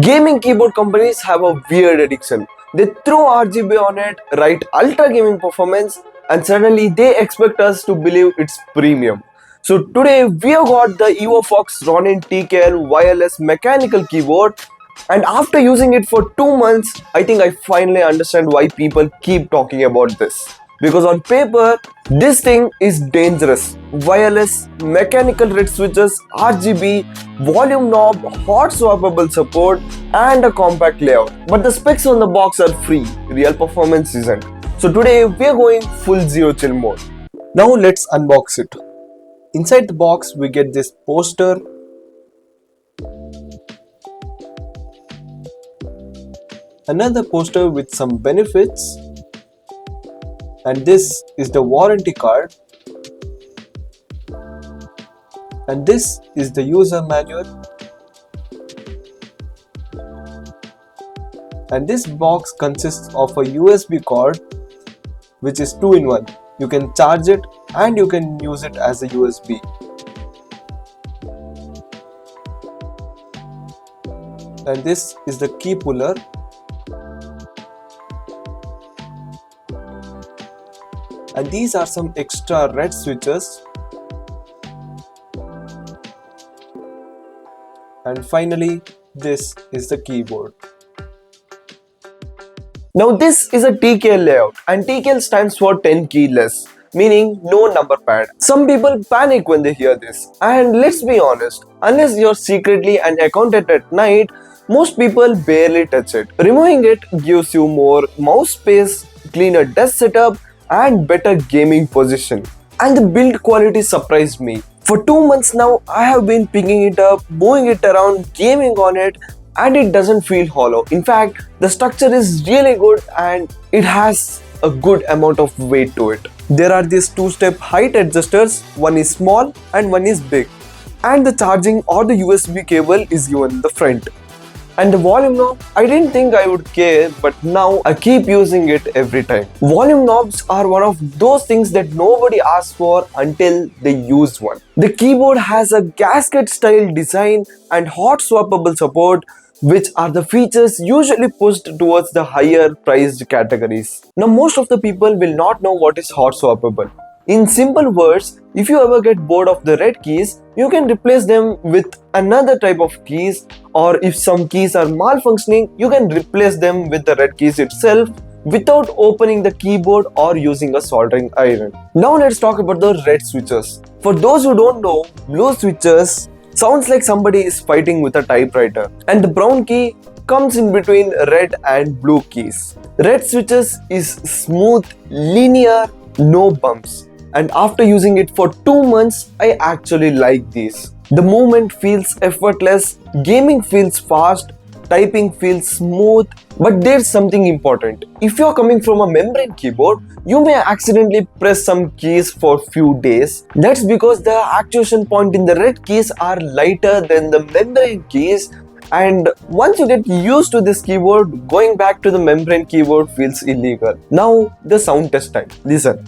Gaming keyboard companies have a weird addiction. They throw RGB on it, write ultra gaming performance, and suddenly they expect us to believe it's premium. So today we have got the EvoFox Ronin TKL wireless mechanical keyboard, and after using it for 2 months, I think I finally understand why people keep talking about this. Because on paper, this thing is dangerous. Wireless, mechanical red switches, RGB, volume knob, hot swappable support, and a compact layout. But the specs on the box are free, real performance isn't. So today we are going full zero chill mode. Now let's unbox it. Inside the box we get this poster, another poster with some benefits, and this is the warranty card, and this is the user manual, and this box consists of a USB cord which is 2-in-1. You can charge it and you can use it as a USB. And this is the key puller. And these are some extra red switches. And finally, this is the keyboard. Now this is a TKL layout, and TKL stands for 10 keyless, meaning no number pad. Some people panic when they hear this, and let's be honest, unless you're secretly an accountant at night, most people barely touch it. Removing it gives you more mouse space, cleaner desk setup, and better gaming position. And the build quality surprised me. For 2 months now, I have been picking it up, moving it around, gaming on it, and it doesn't feel hollow. In fact, the structure is really good and it has a good amount of weight to it. There are these 2-step height adjusters, one is small and one is big. And the charging or the USB cable is given in the front. And the volume knob, I didn't think I would care, but now I keep using it every time. Volume knobs are one of those things that nobody asks for until they use one. The keyboard has a gasket style design and hot swappable support, which are the features usually pushed towards the higher priced categories. Now most of the people will not know what is hot swappable. In simple words, if you ever get bored of the red keys, you can replace them with another type of keys, or if some keys are malfunctioning, you can replace them with the red keys itself without opening the keyboard or using a soldering iron. Now let's talk about the red switches. For those who don't know, blue switches sounds like somebody is fighting with a typewriter, and the brown key comes in between red and blue keys. Red switches is smooth, linear, no bumps. And after using it for 2 months, I actually like these. The movement feels effortless, gaming feels fast, typing feels smooth. But there's something important. If you're coming from a membrane keyboard, you may accidentally press some keys for few days. That's because the actuation point in the red keys are lighter than the membrane keys. And once you get used to this keyboard, going back to the membrane keyboard feels illegal. Now the sound test time. Listen.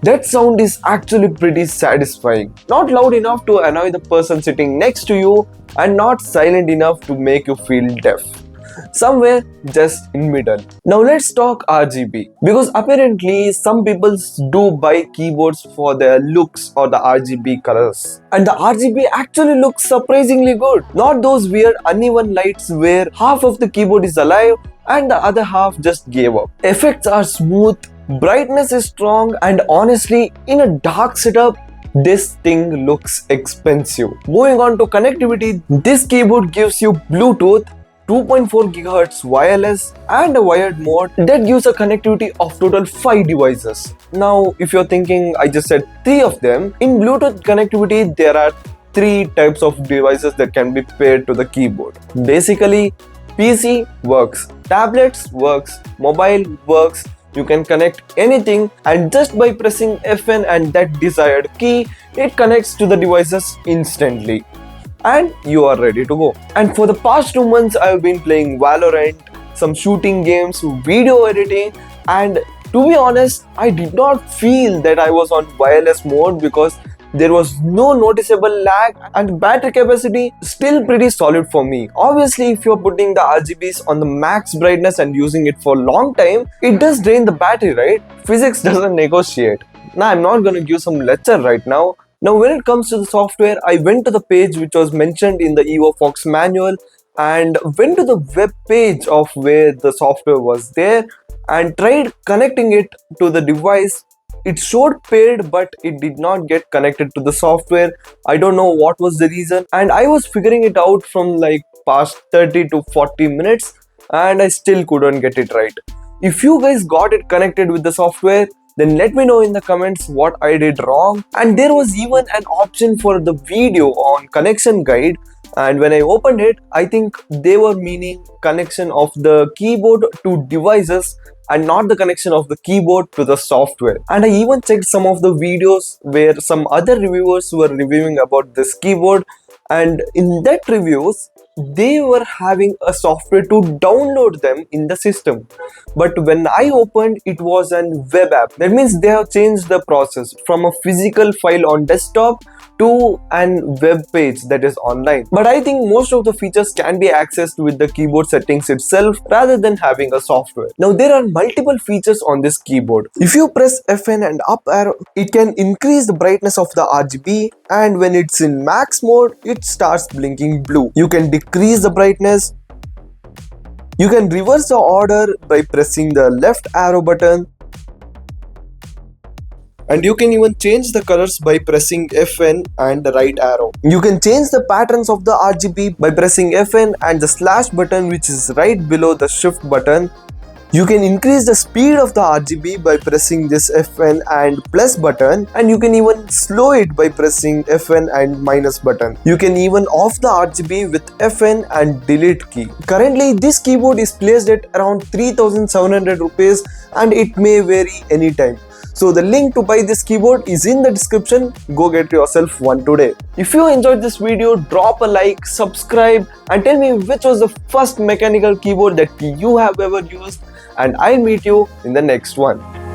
That sound is actually pretty satisfying. Not loud enough to annoy the person sitting next to you, and not silent enough to make you feel deaf. Somewhere just in middle. Now let's talk RGB, because apparently some people do buy keyboards for their looks or the RGB colors. And the RGB actually looks surprisingly good. Not those weird uneven lights where half of the keyboard is alive and the other half just gave up. Effects are smooth, brightness is strong, and honestly, in a dark setup, this thing looks expensive. Moving on to connectivity, this keyboard gives you Bluetooth, 2.4 GHz wireless, and a wired mode that gives a connectivity of total 5 devices. Now, if you're thinking I just said 3 of them, in Bluetooth connectivity, there are 3 types of devices that can be paired to the keyboard. Basically, PC works, tablets works, mobile works. You can connect anything, and just by pressing Fn and that desired key, it connects to the devices instantly. And you are ready to go. And for the past 2 months, I've been playing Valorant, some shooting games, video editing, and to be honest, I did not feel that I was on wireless mode because There was no noticeable lag and battery capacity still pretty solid for me. Obviously, if you're putting the RGBs on the max brightness and using it for a long time, it does drain the battery, right? Physics doesn't negotiate. Now, I'm not gonna give some lecture right now. Now, when it comes to the software, I went to the page which was mentioned in the EvoFox manual and went to the web page of where the software was there and tried connecting it to the device. It showed paired, but it did not get connected to the software. I don't know what was the reason, and I was figuring it out from like past 30 to 40 minutes and I still couldn't get it right. If you guys got it connected with the software, then let me know in the comments what I did wrong. And there was even an option for the video on connection guide, and when I opened it, I think they were meaning connection of the keyboard to devices and not the connection of the keyboard to the software. And I even checked some of the videos where some other reviewers were reviewing about this keyboard, and in that reviews they were having a software to download them in the system, but when I opened, it was an web app. That means they have changed the process from a physical file on desktop to an web page that is online. But I think most of the features can be accessed with the keyboard settings itself rather than having a software. Now there are multiple features on this keyboard. If you press FN and up arrow, it can increase the brightness of the RGB, and when it's in max mode, it starts blinking blue. You can decrease the brightness. You can reverse the order by pressing the left arrow button. And you can even change the colors by pressing FN and the right arrow. You can change the patterns of the RGB by pressing FN and the slash button, which is right below the shift button. You can increase the speed of the RGB by pressing this FN and plus button, and you can even slow it by pressing FN and minus button. You can even off the RGB with FN and delete key. Currently this keyboard is placed at around 3700 rupees and it may vary anytime. So the link to buy this keyboard is in the description. Go get yourself one today. If you enjoyed this video, drop a like, subscribe and tell me which was the first mechanical keyboard that you have ever used, and I'll meet you in the next one.